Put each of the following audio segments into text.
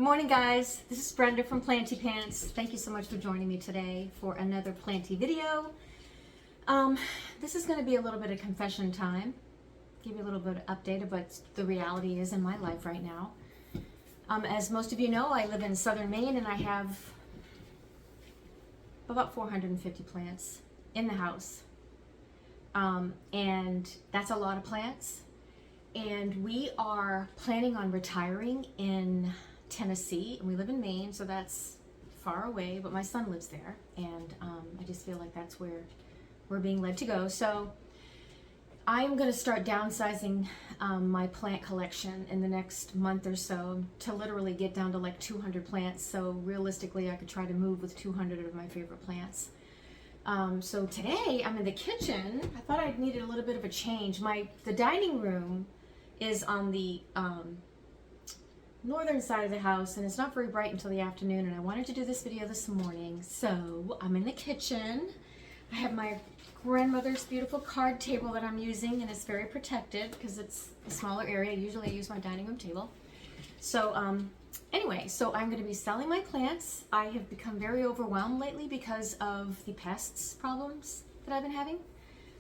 morning, guys. This is Brenda from Planty Pants. Thank you so much for joining me today for another planty video. This is going to be a little bit of confession time. Give you a little bit of update of what the reality is in my life right now. As most of you know, I live in southern Maine and I have about 450 plants in the house. And that's a lot of plants. And we are planning on retiring in Tennessee, and we live in Maine, so that's far away, but my son lives there, and I just feel like that's where we're being led to go. So I am going to start downsizing my plant collection in the next month or so to literally get down to like 200 plants. So realistically, I could try to move with 200 of my favorite plants. So today I'm in the kitchen. I thought I needed a little bit of a change. The dining room is on the northern side of the house, and it's not very bright until the afternoon, and I wanted to do this video this morning. So I'm in the kitchen. I have my grandmother's beautiful card table that I'm using, and it's very protected because it's a smaller area. Usually I use my dining room table. So anyway, so I'm going to be selling my plants. I have become very overwhelmed lately because of the pests problems that I've been having.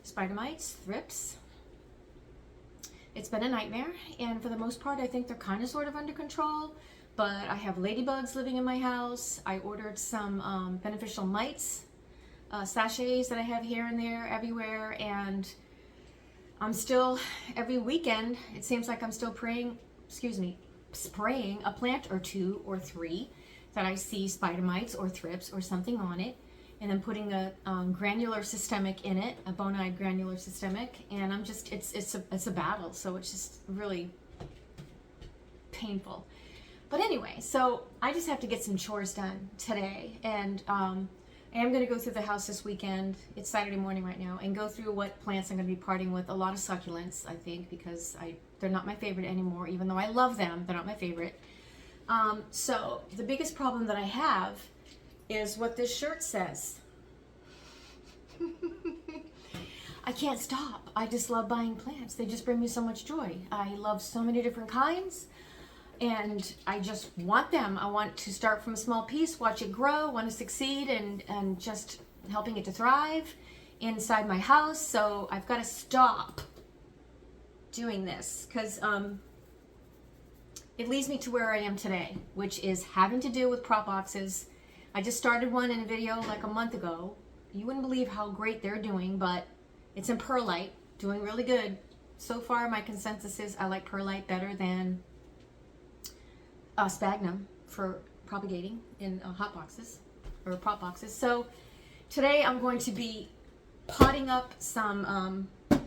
Spider mites, thrips. It's been a nightmare, and for the most part I think they're kind of sort of under control, but I have ladybugs living in my house. I ordered some beneficial mites sachets that I have here and there everywhere, and I'm still, every weekend it seems like I'm still spraying a plant or two or three that I see spider mites or thrips or something on it, and then putting a granular systemic in it, a bonide granular systemic, and I'm just, it's a battle, so it's just really painful. But anyway, so I just have to get some chores done today, and I am going to go through the house this weekend. It's Saturday morning right now, and go through what plants I'm going to be parting with. A lot of succulents, I think, because they're not my favorite anymore, even though I love them. They're not my favorite. So the biggest problem that I have is what this shirt says. I can't stop. I just love buying plants. They just bring me so much joy. I love so many different kinds, and I just want them. I want to start from a small piece, watch it grow, want to succeed, and just helping it to thrive inside my house. So I've got to stop doing this because it leads me to where I am today, which is having to deal with prop boxes. I just started one in a video like a month ago. You wouldn't believe how great they're doing, but it's in perlite, doing really good. So far, my consensus is I like perlite better than sphagnum for propagating in hot boxes or prop boxes. So today I'm going to be potting up some, and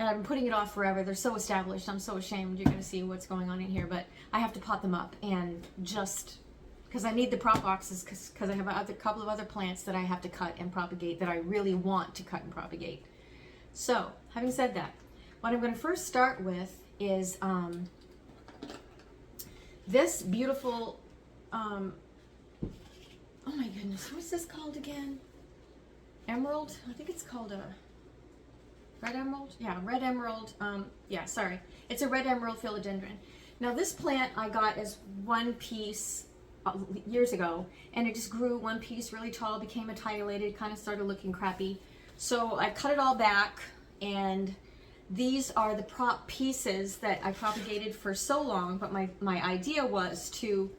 I've been putting it off forever. They're so established. I'm so ashamed. You're going to see what's going on in here, but I have to pot them up, and just because I need the prop boxes because I have a couple of other plants that I have to cut and propagate that I really want to cut and propagate. So, having said that, what I'm going to first start with is this beautiful, oh my goodness, what's this called again? Emerald? I think it's called a red emerald? Yeah, red emerald. Yeah, sorry. It's a red emerald philodendron. Now this plant I got as one piece years ago, and it just grew one piece really tall, became etiolated, kind of started looking crappy. So I cut it all back, and these are the prop pieces that I propagated for so long, but my idea was to,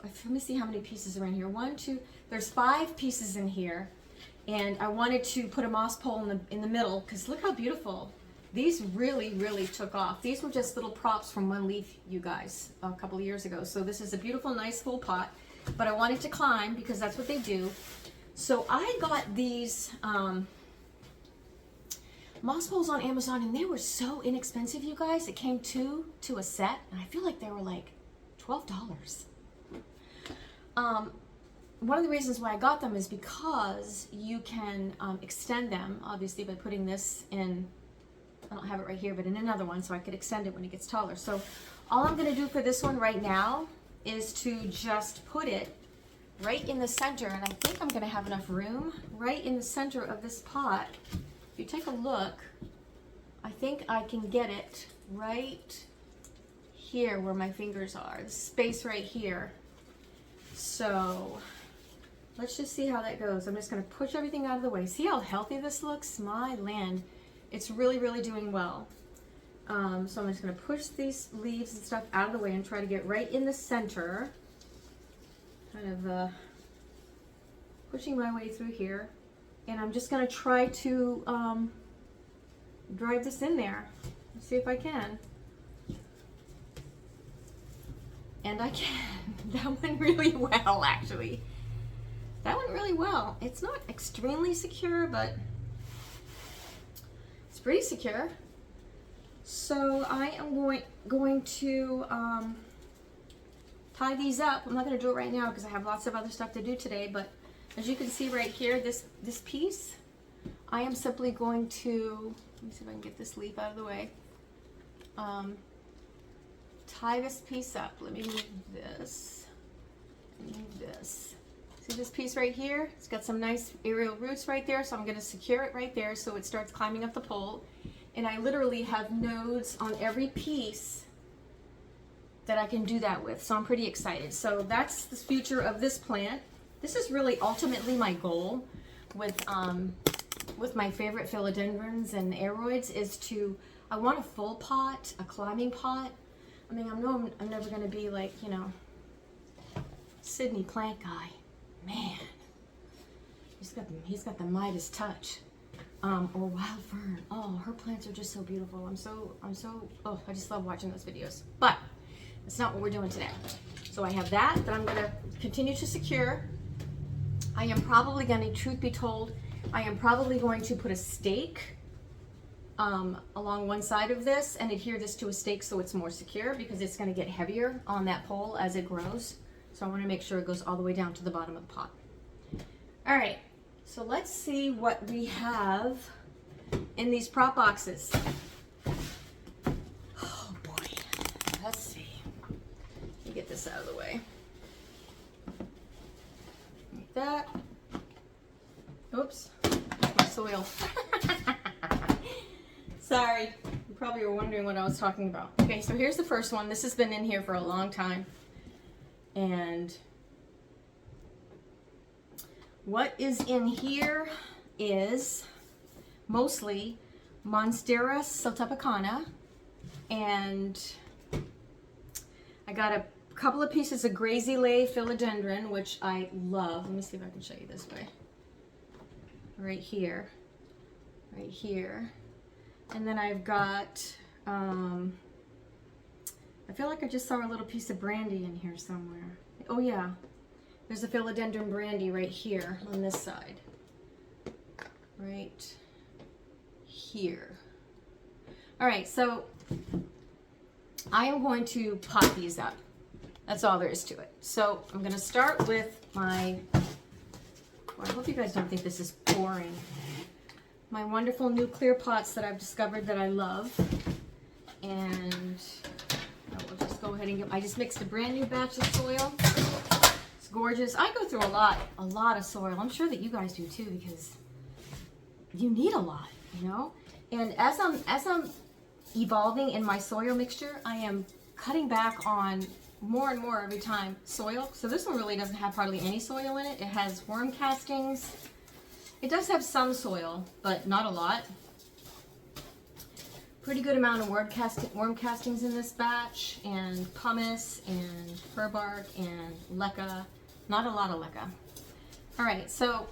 let me see how many pieces are in here. One, two, there's 5 pieces in here, and I wanted to put a moss pole in the middle, because look how beautiful. These really, really took off. These were just little props from One Leaf, you guys, a couple of years ago. So this is a beautiful, nice full pot, but I wanted to climb because that's what they do. So I got these moss poles on Amazon, and they were so inexpensive, you guys. It came two to a set, and I feel like they were like $12. One of the reasons why I got them is because you can extend them, obviously, by putting this in. I don't have it right here, but in another one, so I could extend it when it gets taller. So all I'm going to do for this one right now is to just put it right in the center, and I think I'm going to have enough room right in the center of this pot. If you take a look, I think I can get it right here where my fingers are, the space right here. So let's just see how that goes. I'm just going to push everything out of the way. See how healthy this looks? My land. It's really, really doing well. So I'm just going to push these leaves and stuff out of the way and try to get right in the center. Kind of pushing my way through here. And I'm just going to try to drive this in there. Let's see if I can. And I can. That went really well, actually. That went really well. It's not extremely secure, but it's pretty secure. So I am going to tie these up. I'm not going to do it right now because I have lots of other stuff to do today, but as you can see right here, this piece, I am simply going to, let me see if I can get this leaf out of the way, tie this piece up. Let me move this, move this. See this piece right here? It's got some nice aerial roots right there, so I'm going to secure it right there so it starts climbing up the pole. And I literally have nodes on every piece that I can do that with, so I'm pretty excited. So that's the future of this plant. This is really ultimately my goal with my favorite philodendrons and aeroids is to, I want a full pot, a climbing pot. I mean, I know I'm never going to be like, you know, Sydney plant guy. Man, he's got the Midas touch. Or Wild Fern. Oh, her plants are just so beautiful. Oh, I just love watching those videos. But that's not what we're doing today. So I have that I'm going to continue to secure. I am probably going to, truth be told, I am probably going to put a stake along one side of this and adhere this to a stake so it's more secure because it's going to get heavier on that pole as it grows. So I want to make sure it goes all the way down to the bottom of the pot. All right, so let's see what we have in these prop boxes. Oh boy, let's see. Let me get this out of the way. Like that. Oops, my soil. Sorry, you probably were wondering what I was talking about. Okay, so here's the first one. This has been in here for a long time. And what is in here is mostly Monsgtera Stiltepicana, and I got a couple of pieces of Grazielae philodendron, which I love. Let me see if I can show you this way. Right here, right here. And then I've got, I feel like I just saw a little piece of brandy in here somewhere. Oh yeah, there's a philodendron brandy right here on this side. Right here. All right, so I am going to pot these up. That's all there is to it. So I'm gonna start with my, well, I hope you guys don't think this is boring. My wonderful new clear pots that I've discovered that I love. And I will just go ahead and I just mixed a brand new batch of soil. It's gorgeous. I go through a lot of soil. I'm sure that you guys do too because you need a lot, you know? And as I'm evolving in my soil mixture, I am cutting back on more and more every time soil. So this one really doesn't have hardly any soil in it. It has worm castings. It does have some soil, but not a lot. Pretty good amount of worm castings in this batch, and pumice, and fir bark, and leca. Not a lot of leca. All right, so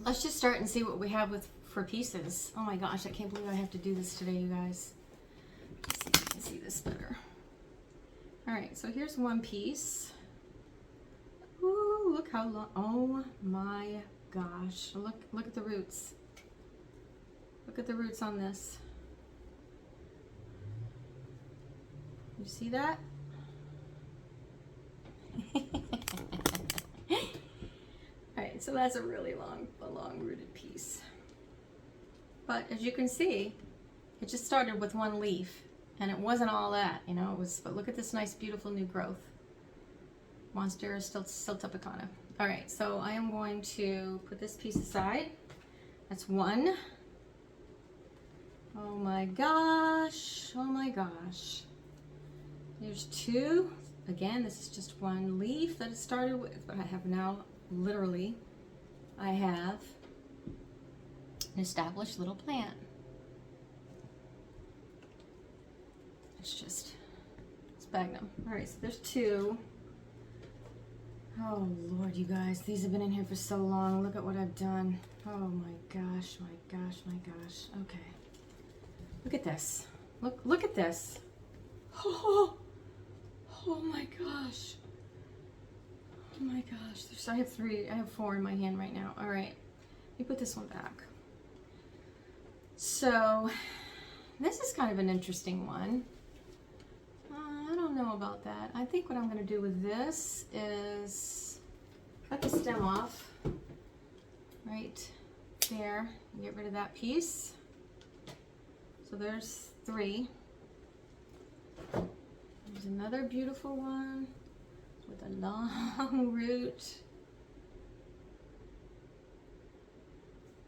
let's just start and see what we have for pieces. Oh my gosh, I can't believe I have to do this today, you guys. Let's see if I can see this better. All right, so here's one piece. Ooh, look how long. Oh my gosh, look at the roots. Look at the roots on this. You see that? Alright, so that's a really long rooted piece. But as you can see, it just started with one leaf, and it wasn't all that, you know, it was, but look at this nice, beautiful new growth. Monstera Stiltepicana. Alright, so I am going to put this piece aside. That's one. Oh my gosh. Oh my gosh. There's two. again, this is just one leaf that it started with, but I have now, literally, I have an established little plant. It's sphagnum. All right, so there's two. Oh Lord, you guys, these have been in here for so long. Look at what I've done. Oh my gosh, my gosh, my gosh. Okay. Look at this. Look at this. Oh, oh my gosh. Oh my gosh. I have four in my hand right now. All right. Let me put this one back. So, this is kind of an interesting one. I don't know about that. I think what I'm going to do with this is cut the stem off right there and get rid of that piece. So there's three. There's another beautiful one with a long root.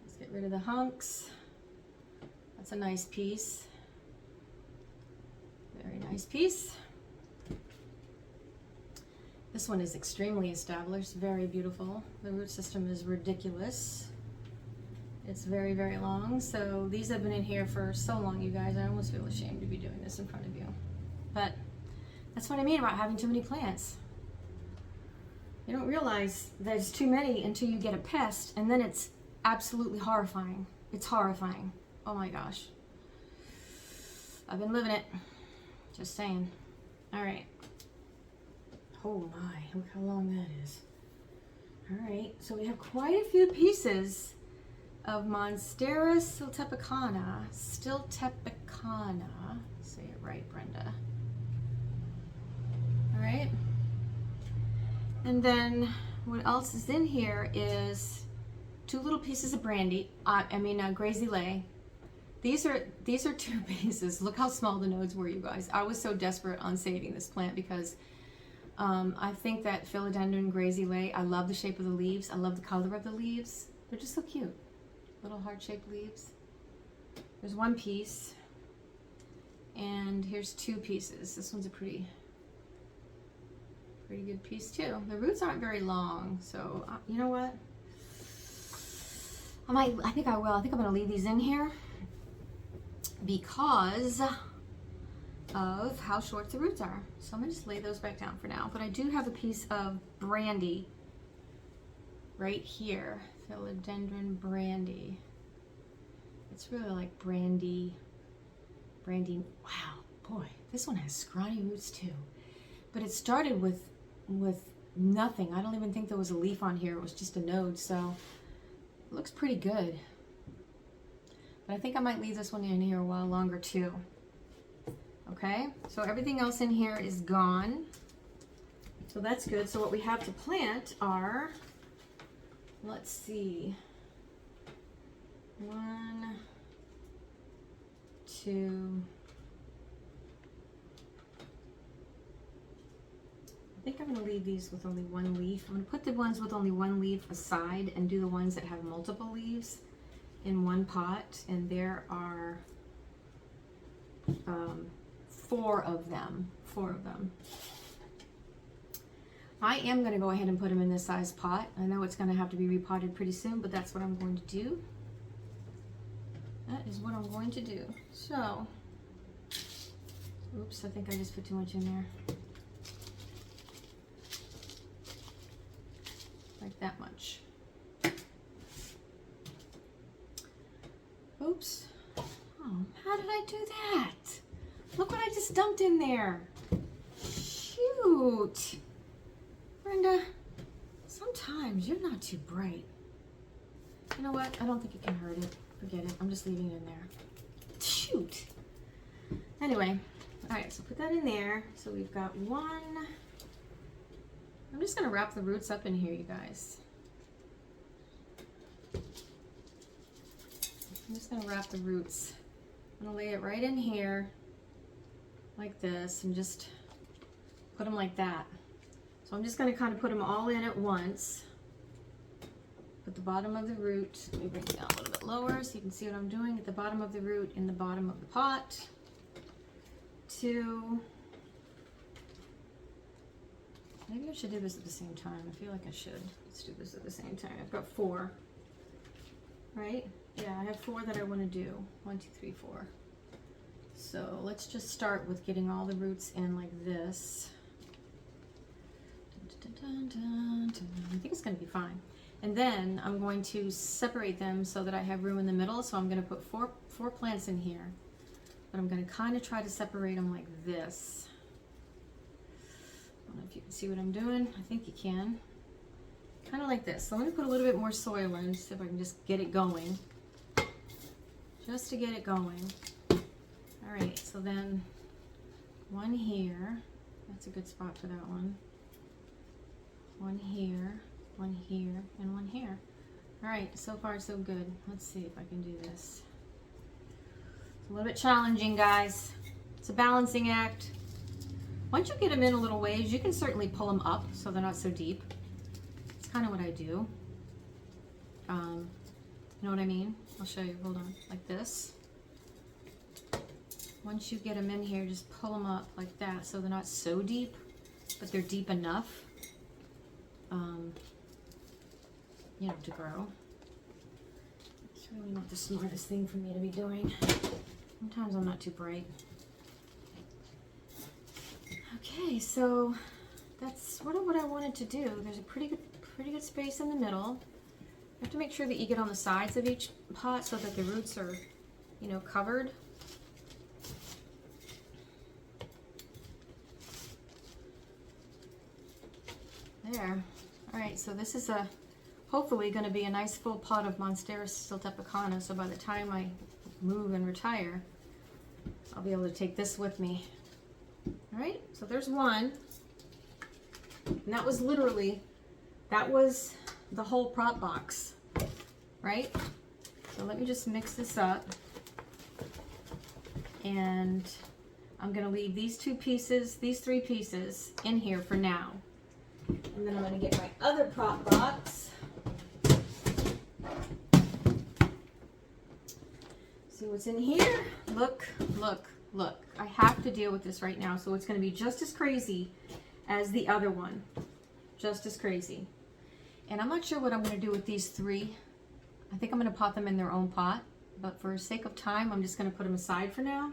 Let's get rid of the hunks. That's a nice piece. Very nice piece. This one is extremely established, very beautiful. The root system is ridiculous. It's very, very long. So these have been in here for so long, you guys. I almost feel ashamed to be doing this in front of you. But that's what I mean about having too many plants. You don't realize there's too many until you get a pest, and then it's absolutely horrifying. It's horrifying. Oh my gosh. I've been living it. Just saying. All right. Oh my, look how long that is. All right, so we have quite a few pieces of Monsgtera Stiltepicana. Say it right, Brenda. All right. And then what else is in here is two little pieces of brandy. Grazielae. These are two pieces. Look how small the nodes were, you guys. I was so desperate on saving this plant because I think that Philodendron Grazielae, I love the shape of the leaves. I love the color of the leaves. They're just so cute. Little heart-shaped leaves. There's one piece. And here's two pieces. This one's a pretty good piece too. The roots aren't very long, so you know what? I think I will. I think I'm going to leave these in here because of how short the roots are. So I'm going to just lay those back down for now. But I do have a piece of brandy right here. Philodendron brandy. It's really like brandy. Wow, boy, this one has scrawny roots too. But it started with nothing. I don't even think there was a leaf on here. It was just a node, so it looks pretty good. But I think I might leave this one in here a while longer too. Okay, so everything else in here is gone. So that's good. So what we have to plant are, let's see, 1, 2, I think I'm going to leave these with only one leaf. I'm going to put the ones with only one leaf aside and do the ones that have multiple leaves in one pot. And there are 4 of them. I am going to go ahead and put them in this size pot. I know it's going to have to be repotted pretty soon, but that's what I'm going to do. That is what I'm going to do. So, oops, I think I just put too much in there. Like that much. Oops. Oh, how did I do that? Look what I just dumped in there. Shoot. Brenda, sometimes you're not too bright. You know what? I don't think it can hurt it. Forget it. I'm just leaving it in there. Shoot. Anyway, all right, so put that in there. So we've got 1. I'm just going to wrap the roots up in here, you guys. I'm just going to wrap the roots. I'm going to lay it right in here like this and just put them like that. So I'm just going to kind of put them all in at once. Put the bottom of the root, let me bring it down a little bit lower so you can see what I'm doing. At the bottom of the root in the bottom of the pot. 2, Maybe I should do this at the same time. I feel like I should. Let's do this at the same time. I've got 4, right? Yeah, I have 4 that I want to do. 1, 2, 3, 4. So let's just start with getting all the roots in like this. Dun, dun, dun, dun. I think it's going to be fine. And then I'm going to separate them so that I have room in the middle. So I'm going to put four plants in here. But I'm going to kind of try to separate them like this. I don't know if you can see what I'm doing. I think you can. Kind of like this. So I'm going to put a little bit more soil in, see if I can just get it going. Just to get it going. All right, so then 1 here. That's a good spot for that one. 1 here, 1 here, and 1 here. All right, so far so good. Let's see if I can do this. It's a little bit challenging, guys. It's a balancing act. Once you get them in a little ways, you can certainly pull them up so they're not so deep. It's kind of what I do. You know what I mean? I'll show you. Hold on. Like this. Once you get them in here, just pull them up like that so they're not so deep, but they're deep enough, you know, to grow. It's really not the smartest thing for me to be doing. Sometimes I'm not too bright. Okay, so that's what I wanted to do. There's a pretty good space in the middle. You have to make sure that you get on the sides of each pot so that the roots are, you know, covered. There. All right, so this is hopefully going to be a nice full pot of Monsgtera Stiltepicana. So by the time I move and retire, I'll be able to take this with me. All right, so there's one. And that was the whole prop box, right? So let me just mix this up. And I'm going to leave these 3 pieces in here for now. And then I'm going to get my other prop box. See what's in here? Look, look, look. I have to deal with this right now. So it's going to be just as crazy as the other one. Just as crazy. And I'm not sure what I'm going to do with these 3. I think I'm going to pot them in their own pot. But for sake of time, I'm just going to put them aside for now.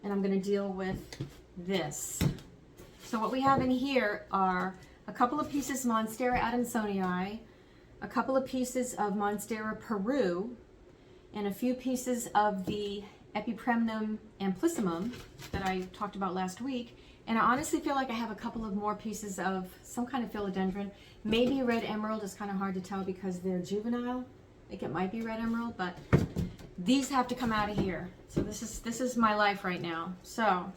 And I'm going to deal with this. So what we have in here are a couple of pieces of Monstera Adonsonii, a couple of pieces of Monstera Peru, and a few pieces of the Epipremnun Aplissimum that I talked about last week. And I honestly feel like I have a couple of more pieces of some kind of philodendron. Maybe red emerald. Is kind of hard to tell because they're juvenile. I think it might be red emerald, but these have to come out of here. So this is my life right now. So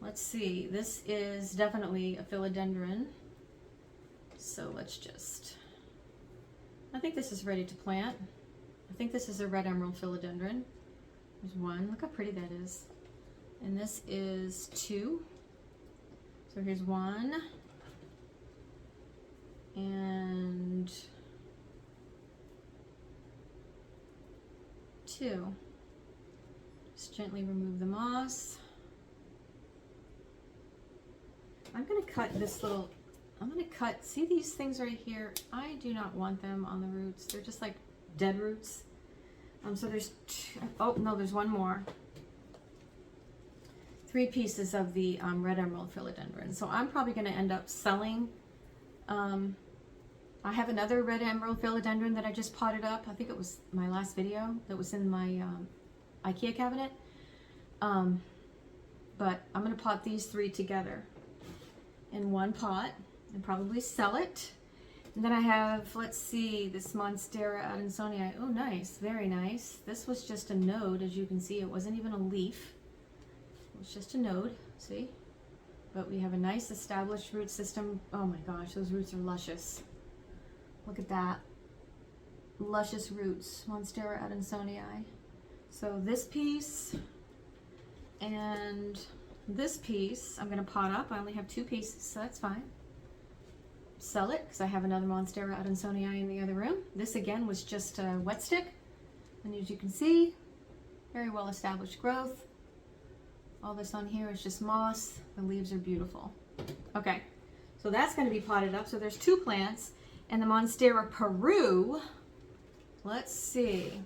let's see. This is definitely a philodendron. So let's just, I think this is ready to plant. I think this is a red emerald philodendron. There's 1. Look how pretty that is. And this is 2. So here's 1. And 2. Just gently remove the moss. I'm going to cut this little, see these things right here? I do not want them on the roots. They're just like dead roots. So there's 2, oh no, there's 1 more. 3 pieces of the red emerald philodendron. So I'm probably going to end up selling. I have another red emerald philodendron that I just potted up. I think it was my last video that was in my IKEA cabinet. But I'm going to pot these 3 together in 1 pot and probably sell it. And then I have, let's see, this Monstera Adonsonii. Oh, nice. Very nice. This was just a node, as you can see. It wasn't even a leaf. It was just a node, see? But we have a nice established root system. Oh my gosh, those roots are luscious. Look at that. Luscious roots, Monstera Adonsonii. So this piece and this piece, I'm going to pot up. I only have 2 pieces, so that's fine. Sell it because I have another Monstera Adonsonii in the other room. This again was just a wet stick, and as you can see, very well established growth. All this on here is just moss. The leaves are beautiful. Okay, So that's going to be potted up. So there's 2 plants. And the Monstera Peru, let's see.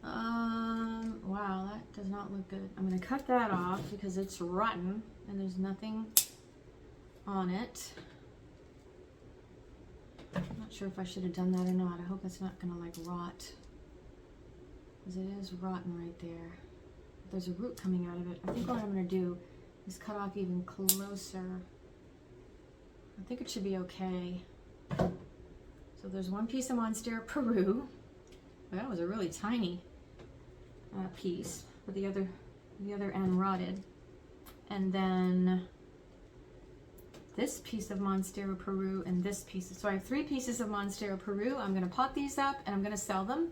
Wow, that does not look good. I'm going to cut that off because it's rotten and there's nothing on it. I'm not sure if I should have done that or not. I hope it's not going to like rot, because it is rotten right there. There's a root coming out of it. I think what I'm going to do is cut off even closer. I think it should be okay. So there's 1 piece of Monstera Peru. That was a really tiny piece, but the other end rotted. And then this piece of Monstera Peru and this piece. So I have 3 pieces of Monstera Peru. I'm going to pot these up and I'm going to sell them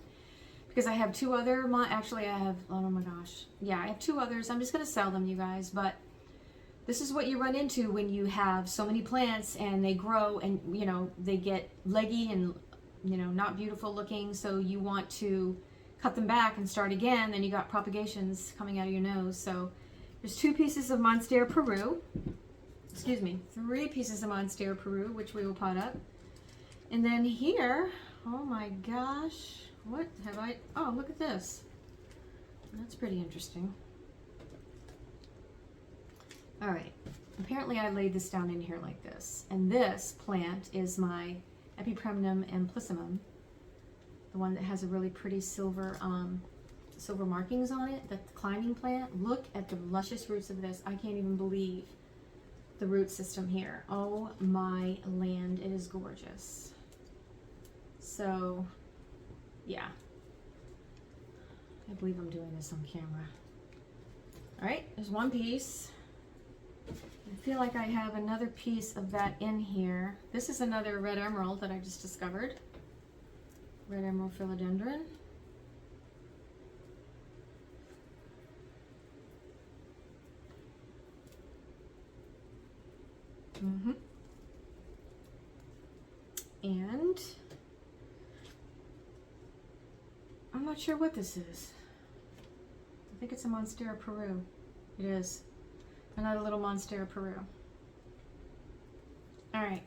because I have 2 other. Actually, I have, oh my gosh, yeah, I have 2 others. I'm just going to sell them, you guys. But this is what you run into when you have so many plants and they grow and, you know, they get leggy and, you know, not beautiful looking. So you want to cut them back and start again. Then you got propagations coming out of your nose. So there's 2 pieces of Monstera Peru. Excuse me, 3 pieces of Monstera Peru, which we will pot up. And then here, oh my gosh, what have I, oh, look at this. That's pretty interesting. All right, apparently I laid this down in here like this. And this plant is my Epipremnun Aplissimum, the one that has a really pretty silver silver markings on it, the climbing plant. Look at the luscious roots of this. I can't even believe the root system here. Oh my land, it is gorgeous. So yeah, I believe I'm doing this on camera. All right, there's 1 piece. I feel like I have another piece of that in here. This is another red emerald that I just discovered. Red emerald philodendron. And I'm not sure what this is. I think it's a Monstera Peru. It is. Another little Monstera Peru. All right.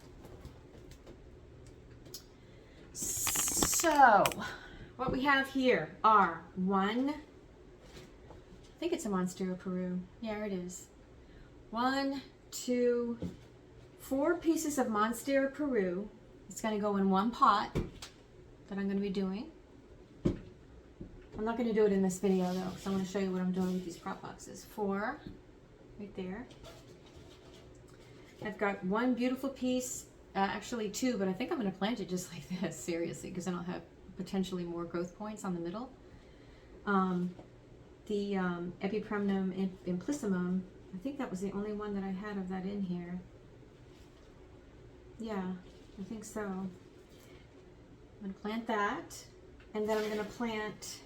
So what we have here are 1, I think it's a Monstera Peru. Yeah, it is. 1, 2, 4 pieces of Monstera Peru. It's going to go in 1 pot that I'm going to be doing. I'm not going to do it in this video though, because I want to show you what I'm doing with these prop boxes. 4 right there. I've got 1 beautiful piece, actually 2, but I think I'm going to plant it just like this, seriously, because then I'll have potentially more growth points on the middle. The Epipremnun Aplissimum, I think that was the only one that I had of that in here. Yeah, I think so. I'm going to plant that, and then I'm going to plant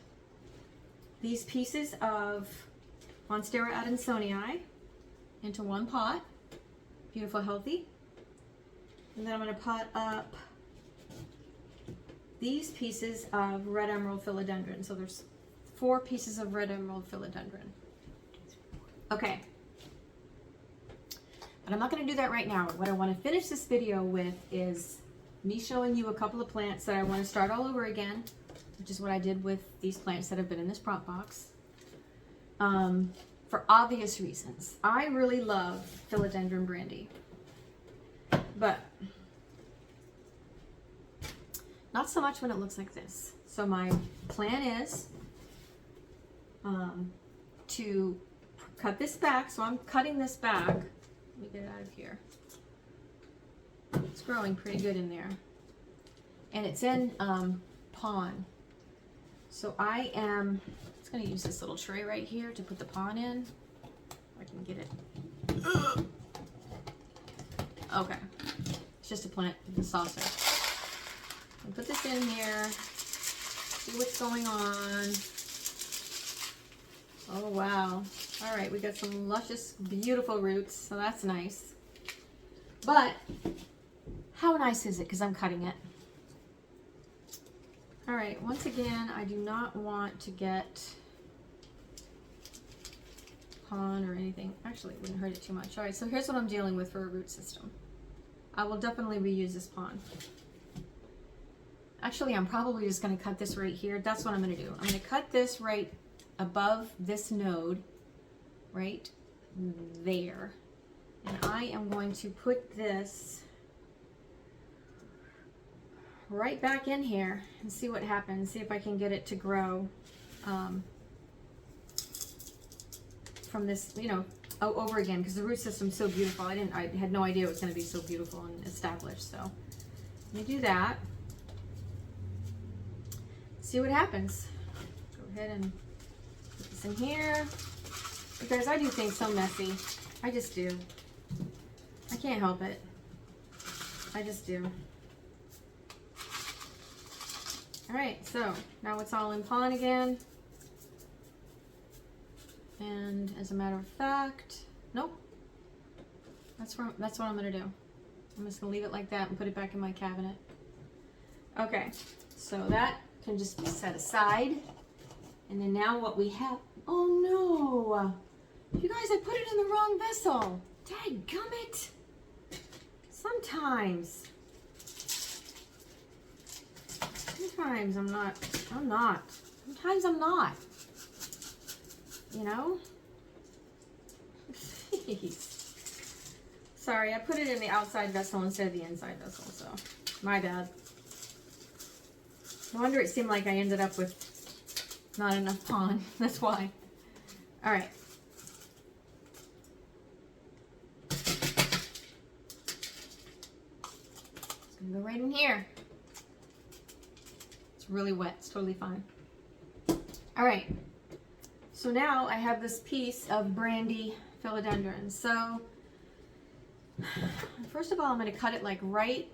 these pieces of Monstera Adonsonii into 1 pot. Beautiful, healthy. And then I'm going to pot up these pieces of red emerald philodendron. So there's 4 pieces of red emerald philodendron. Okay. But I'm not going to do that right now. What I want to finish this video with is me showing you a couple of plants that I want to start all over again, which is what I did with these plants that have been in this prop box. For obvious reasons. I really love Philodendron Brandi, but not so much when it looks like this. So my plan is to cut this back. So I'm cutting this back. Let me get it out of here. It's growing pretty good in there. And it's in pawn. So I am just going to use this little tray right here to put the pawn in. I can get it. Okay. It's just a plant, the saucer. I'll put this in here. See what's going on. Oh, wow. All right, we got some luscious, beautiful roots, so that's nice. But how nice is it? Because I'm cutting it. All right, once again, I do not want to get pon or anything. Actually, it wouldn't hurt it too much. All right, so here's what I'm dealing with for a root system. I will definitely reuse this pon. Actually, I'm probably just going to cut this right here. That's what I'm going to do. I'm going to cut this right above this node, right there. And I am going to put this right back in here and see what happens. See if I can get it to grow from this, you know, over again, because the root system's so beautiful. I had no idea it was going to be so beautiful and established. So let me do that. See what happens. Go ahead and put this in here. You guys, I do things so messy. I just do. I can't help it. I just do. All right, so now it's all in pon again. And as a matter of fact, nope. That's what I'm gonna do. I'm just gonna leave it like that and put it back in my cabinet. Okay, so that can just be set aside. And then now what we have, oh no! You guys, I put it in the wrong vessel. Dadgummit! Sometimes I'm not. Sometimes I'm not. You know? Sorry, I put it in the outside vessel instead of the inside vessel, so my bad. No wonder it seemed like I ended up with not enough pon. That's why. All right. It's gonna go right in here. It's really wet. It's totally fine. All right. So now I have this piece of Brandi philodendron. So first of all, I'm going to cut it like right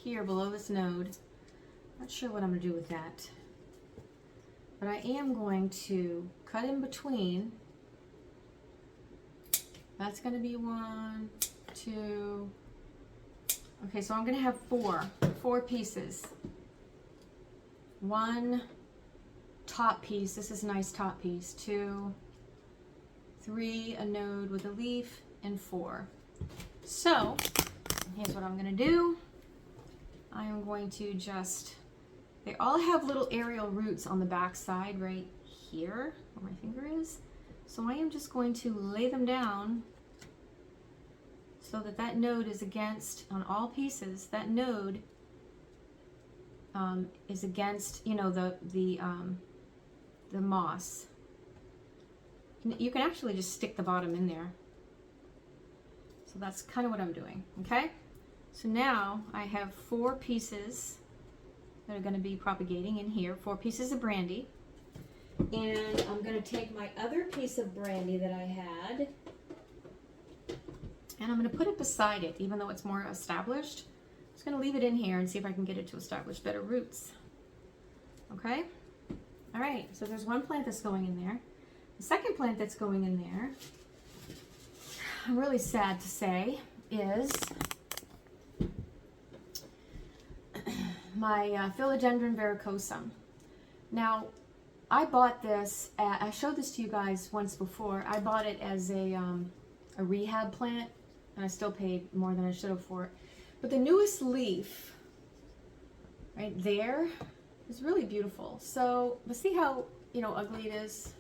here below this node. Not sure what I'm going to do with that. But I am going to cut in between. That's going to be 1, 2. Okay, so I'm going to have four pieces. One top piece. This is a nice top piece. 2, 3, a node with a leaf, and 4. So here's what I'm going to do. I am going to just, they all have little aerial roots on the back side right here where my finger is. So I am just going to lay them down so that that node is against, on all pieces, that node is against, you know, the moss. You can actually just stick the bottom in there. So that's kind of what I'm doing, okay? So now I have 4 pieces that are going to be propagating in here, 4 pieces of Brandi. And I'm going to take my other piece of Brandi that I had, and I'm going to put it beside it, even though it's more established. I'm just going to leave it in here and see if I can get it to establish better roots. Okay? All right, so there's one plant that's going in there. The second plant that's going in there, I'm really sad to say, is my Philodendron Verrucosum. Now, I bought this, I showed this to you guys once before. I bought it as a rehab plant, and I still paid more than I should have for it. But the newest leaf, right there, is really beautiful. So, but see how, you know, ugly it is?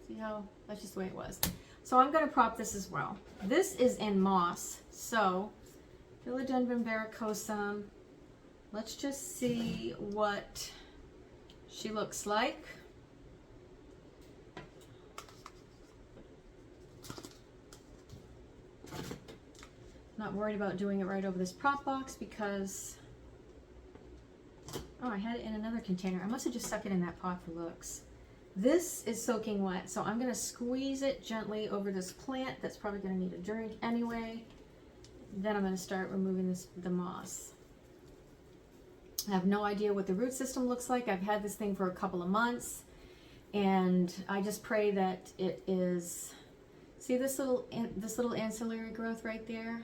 See how, that's just the way it was. So I'm going to prop this as well. This is in moss. So, Philodendron Verrucosum. Let's just see what she looks like. Not worried about doing it right over this prop box because, oh, I had it in another container. I must have just stuck it in that pot for looks. This is soaking wet, so I'm going to squeeze it gently over this plant that's probably going to need a drink anyway. Then I'm going to start removing the moss. I have no idea what the root system looks like. I've had this thing for a couple of months, and I just pray that it is, see this little ancillary growth right there?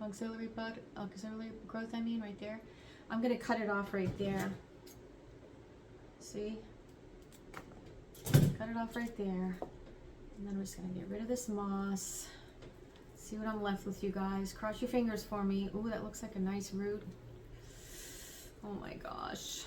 Auxiliary growth, I mean, right there. I'm going to cut it off right there. See? Cut it off right there. And then I'm just gonna get rid of this moss. See what I'm left with, you guys. Cross your fingers for me. Ooh, that looks like a nice root. Oh my gosh.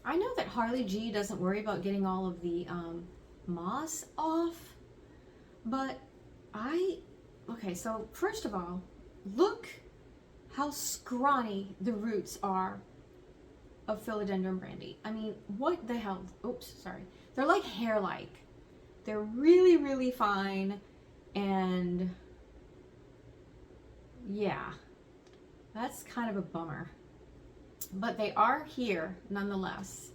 I know that Harley G doesn't worry about getting all of the moss off, but okay, so first of all, look how scrawny the roots are of Philo Brandi. I mean, what the hell? Oops, sorry. They're like hair-like. They're really, really fine, and yeah, that's kind of a bummer. But they are here nonetheless.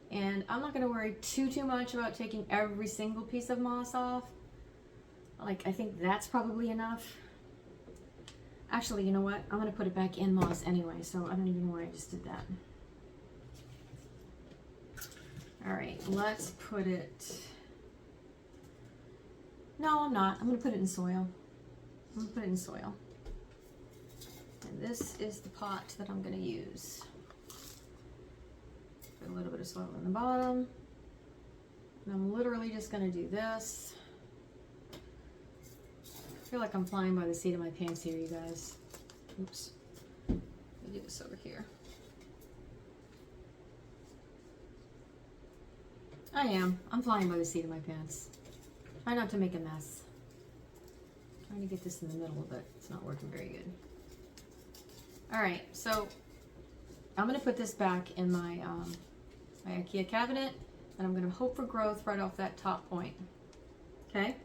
And I'm not going to worry too much about taking every single piece of moss off. Like, I think that's probably enough. Actually, you know what? I'm going to put it back in moss anyway, so I don't even know why I just did that. All right, let's put it... No, I'm not. I'm going to put it in soil. I'm going to put it in soil. And this is the pot that I'm going to use. Put a little bit of soil in the bottom. And I'm literally just going to do this. I feel like I'm flying by the seat of my pants here, you guys. Oops. Let me do this over here. I am. I'm flying by the seat of my pants. Try not to make a mess. Trying to get this in the middle, but it's not working very good. Alright, so I'm going to put this back in my my IKEA cabinet, and I'm going to hope for growth right off that top point. Okay?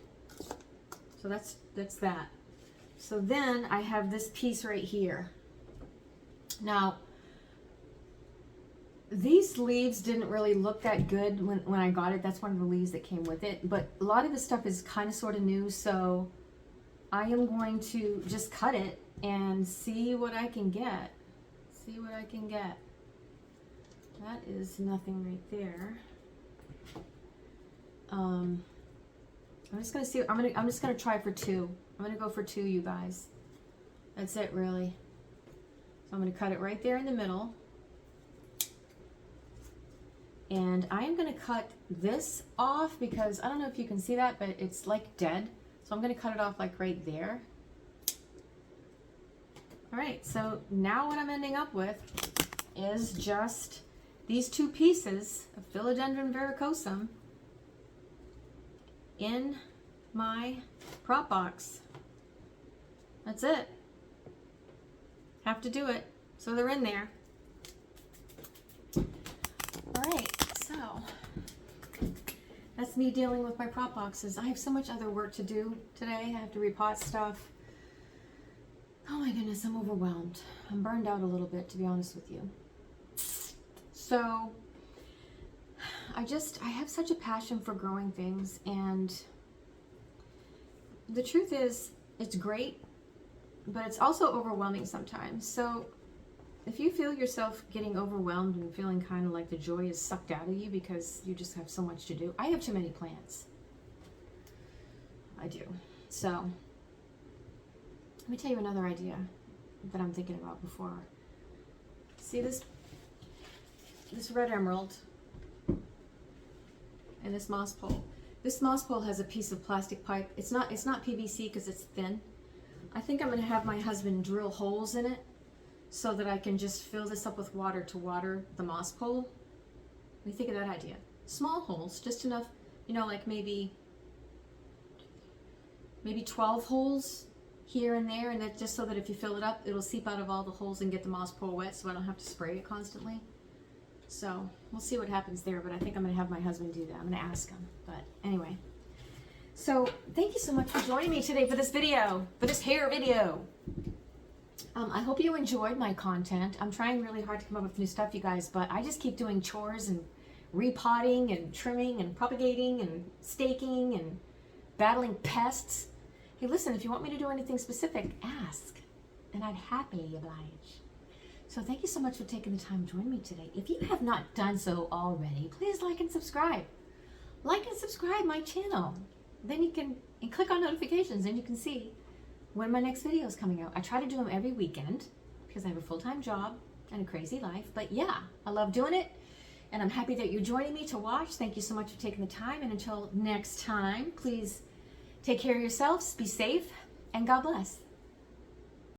So that's that. So then I have this piece right here. Now, these leaves didn't really look that good when I got it. That's one of the leaves that came with it. But a lot of this stuff is kind of sort of new, so I am going to just cut it and see what I can get. See what I can get. That is nothing right there. I'm just gonna see. I'm just gonna try for 2. I'm gonna go for 2, you guys. That's it, really. So I'm gonna cut it right there in the middle. And I am gonna cut this off because I don't know if you can see that, but it's like dead. So I'm gonna cut it off like right there. All right, so now what I'm ending up with is just these 2 pieces of Philodendron verrucosum in my prop box. That's it. Have to do it. So they're in there. All right, so that's me dealing with my prop boxes. I have so much other work to do today. I have to repot stuff. Oh my goodness, I'm overwhelmed. I'm burned out a little bit, to be honest with you. So I have such a passion for growing things, and the truth is it's great, but it's also overwhelming sometimes. So if you feel yourself getting overwhelmed and feeling kind of like the joy is sucked out of you because you just have so much to do, I have too many plants. I do. So let me tell you another idea that I'm thinking about before. See this red emerald and this moss pole. This moss pole has a piece of plastic pipe. It's not PVC because it's thin. I think I'm going to have my husband drill holes in it so that I can just fill this up with water to water the moss pole. What do you think of that idea? Small holes, just enough, you know, like maybe 12 holes here and there, and that just so that if you fill it up, it'll seep out of all the holes and get the moss pole wet so I don't have to spray it constantly. So we'll see what happens there, but I think I'm going to have my husband do that. I'm going to ask him. But anyway, so thank you so much for joining me today for this video, for this hair video. I hope you enjoyed my content. I'm trying really hard to come up with new stuff, you guys, but I just keep doing chores and repotting and trimming and propagating and staking and battling pests. Hey, listen, if you want me to do anything specific, ask, and I'd happily oblige. So thank you so much for taking the time to join me today. If you have not done so already, please like and subscribe. Like and subscribe my channel. Then you can click on notifications and you can see when my next video is coming out. I try to do them every weekend because I have a full-time job and a crazy life. But yeah, I love doing it. And I'm happy that you're joining me to watch. Thank you so much for taking the time. And until next time, please take care of yourselves, be safe, and God bless.